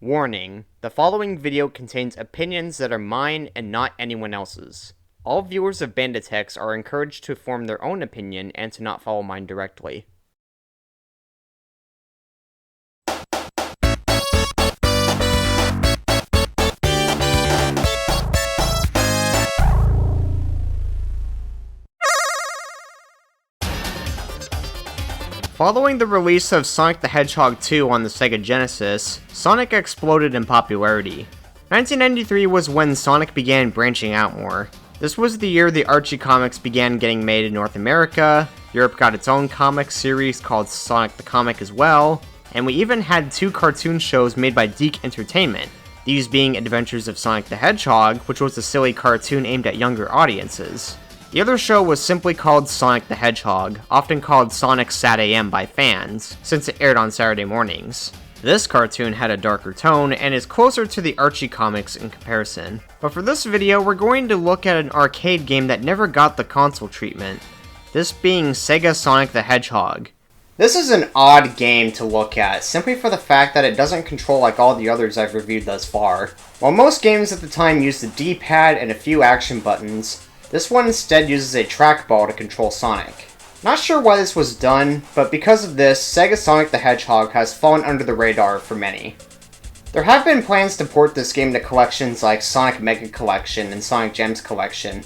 Warning, the following video contains opinions that are mine and not anyone else's. All viewers of Banditex are encouraged to form their own opinion and to not follow mine directly. Following the release of Sonic the Hedgehog 2 on the Sega Genesis, Sonic exploded in popularity. 1993 was when Sonic began branching out more. This was the year the Archie comics began getting made in North America, Europe got its own comic series called Sonic the Comic as well, and we even had 2 cartoon shows made by Deke Entertainment, these being Adventures of Sonic the Hedgehog, which was a silly cartoon aimed at younger audiences. The other show was simply called Sonic the Hedgehog, often called Sonic Sat AM by fans, since it aired on Saturday mornings. This cartoon had a darker tone and is closer to the Archie comics in comparison. But for this video, we're going to look at an arcade game that never got the console treatment, this being SegaSonic The Hedgehog. This is an odd game to look at, simply for the fact that it doesn't control like all the others I've reviewed thus far. While most games at the time used the D-pad and a few action buttons, this one instead uses a trackball to control Sonic. Not sure why this was done, but because of this, SegaSonic the Hedgehog has fallen under the radar for many. There have been plans to port this game to collections like Sonic Mega Collection and Sonic Gems Collection,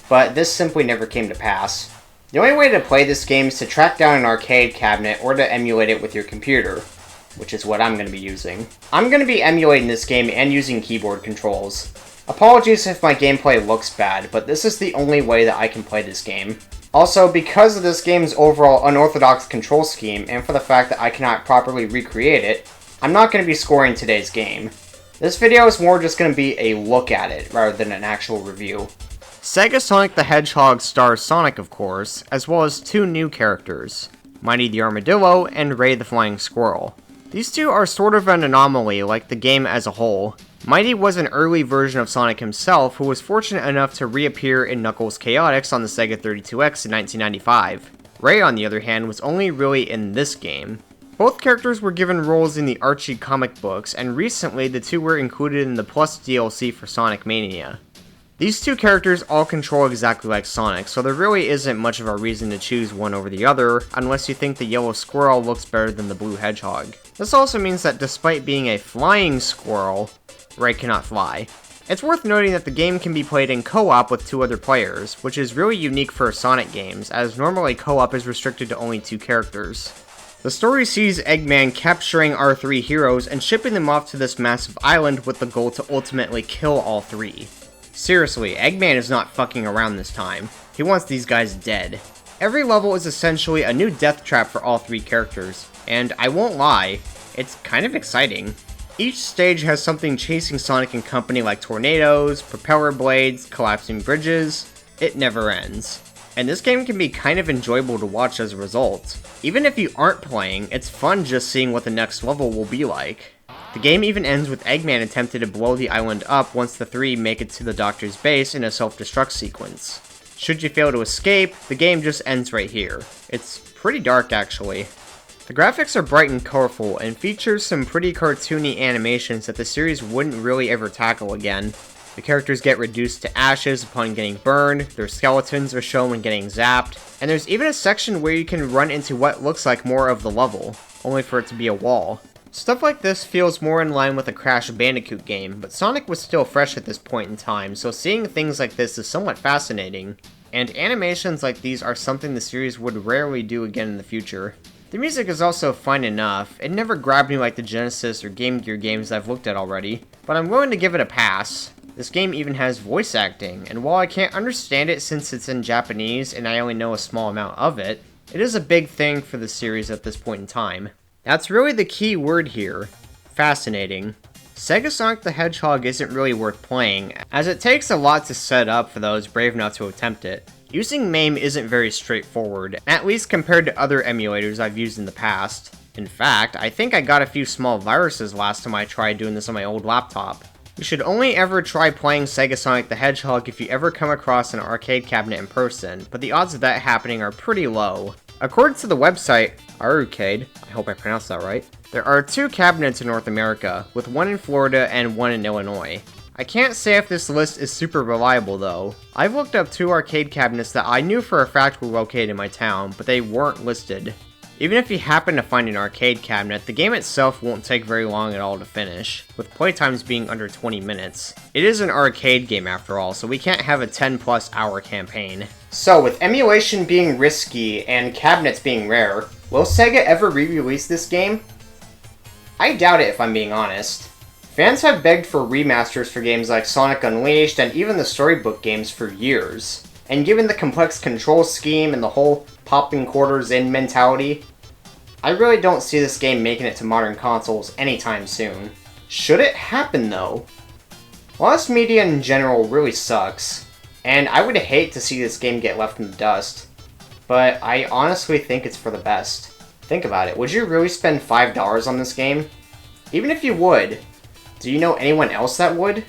but this simply never came to pass. The only way to play this game is to track down an arcade cabinet or to emulate it with your computer, which is what I'm going to be using. I'm going to be emulating this game and using keyboard controls. Apologies if my gameplay looks bad, but this is the only way that I can play this game. Also, because of this game's overall unorthodox control scheme, and for the fact that I cannot properly recreate it, I'm not going to be scoring today's game. This video is more just going to be a look at it, rather than an actual review. SegaSonic the Hedgehog stars Sonic, of course, as well as 2 new characters, Mighty the Armadillo and Ray the Flying Squirrel. These 2 are sort of an anomaly, like the game as a whole. Mighty was an early version of Sonic himself who was fortunate enough to reappear in Knuckles Chaotix on the Sega 32X in 1995. Ray, on the other hand, was only really in this game. Both characters were given roles in the Archie comic books, and recently the 2 were included in the Plus DLC for Sonic Mania. These 2 characters all control exactly like Sonic, so there really isn't much of a reason to choose one over the other, unless you think the yellow squirrel looks better than the blue hedgehog. This also means that despite being a flying squirrel, Ray cannot fly. It's worth noting that the game can be played in co-op with 2 other players, which is really unique for Sonic games, as normally co-op is restricted to only 2 characters. The story sees Eggman capturing our 3 heroes and shipping them off to this massive island with the goal to ultimately kill all 3. Seriously, Eggman is not fucking around this time. He wants these guys dead. Every level is essentially a new death trap for all 3 characters, and I won't lie, it's kind of exciting. Each stage has something chasing Sonic and company like tornadoes, propeller blades, collapsing bridges. It never ends. And this game can be kind of enjoyable to watch as a result. Even if you aren't playing, it's fun just seeing what the next level will be like. The game even ends with Eggman attempting to blow the island up once the 3 make it to the Doctor's base in a self-destruct sequence. Should you fail to escape, the game just ends right here. It's pretty dark actually. The graphics are bright and colorful, and features some pretty cartoony animations that the series wouldn't really ever tackle again. The characters get reduced to ashes upon getting burned, their skeletons are shown when getting zapped, and there's even a section where you can run into what looks like more of the level, only for it to be a wall. Stuff like this feels more in line with a Crash Bandicoot game, but Sonic was still fresh at this point in time, so seeing things like this is somewhat fascinating, and animations like these are something the series would rarely do again in the future. The music is also fine enough. It never grabbed me like the Genesis or Game Gear games I've looked at already, but I'm willing to give it a pass. This game even has voice acting, and while I can't understand it since it's in Japanese and I only know a small amount of it, it is a big thing for the series at this point in time. That's really the key word here. Fascinating. SegaSonic the Hedgehog isn't really worth playing, as it takes a lot to set up for those brave enough to attempt it. Using MAME isn't very straightforward, at least compared to other emulators I've used in the past. In fact, I think I got a few small viruses last time I tried doing this on my old laptop. You should only ever try playing SegaSonic the Hedgehog if you ever come across an arcade cabinet in person, but the odds of that happening are pretty low. According to the website, Arcade, I hope I pronounced that right, There are 2 cabinets in North America, with one in Florida and one in Illinois. I can't say if this list is super reliable though. I've looked up 2 arcade cabinets that I knew for a fact were located in my town, but they weren't listed. Even if you happen to find an arcade cabinet, the game itself won't take very long at all to finish, with playtimes being under 20 minutes. It is an arcade game after all, so we can't have a 10+ hour campaign. So, with emulation being risky and cabinets being rare, will Sega ever re-release this game? I doubt it if I'm being honest. Fans have begged for remasters for games like Sonic Unleashed and even the Storybook games for years. And given the complex control scheme and the whole popping quarters in mentality, I really don't see this game making it to modern consoles anytime soon. Should it happen though? Lost media in general really sucks, and I would hate to see this game get left in the dust, but I honestly think it's for the best. Think about it, would you really spend $5 on this game? Even if you would, do you know anyone else that would?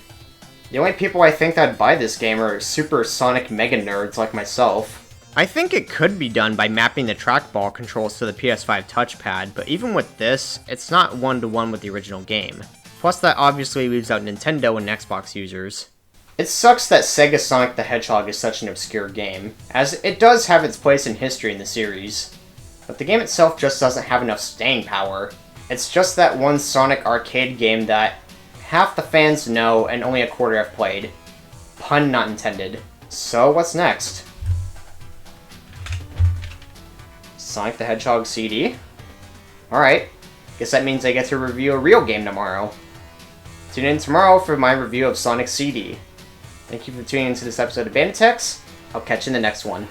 The only people I think that'd buy this game are super Sonic mega nerds like myself. I think it could be done by mapping the trackball controls to the PS5 touchpad, but even with this, it's not one-to-one with the original game. Plus that obviously leaves out Nintendo and Xbox users. It sucks that SegaSonic The Hedgehog is such an obscure game, as it does have its place in history in the series. But the game itself just doesn't have enough staying power. It's just that one Sonic arcade game that half the fans know and only a quarter have played. Pun not intended. So what's next? Sonic the Hedgehog CD? Alright, guess that means I get to review a real game tomorrow. Tune in tomorrow for my review of Sonic CD. Thank you for tuning into this episode of Banditex. I'll catch you in the next one.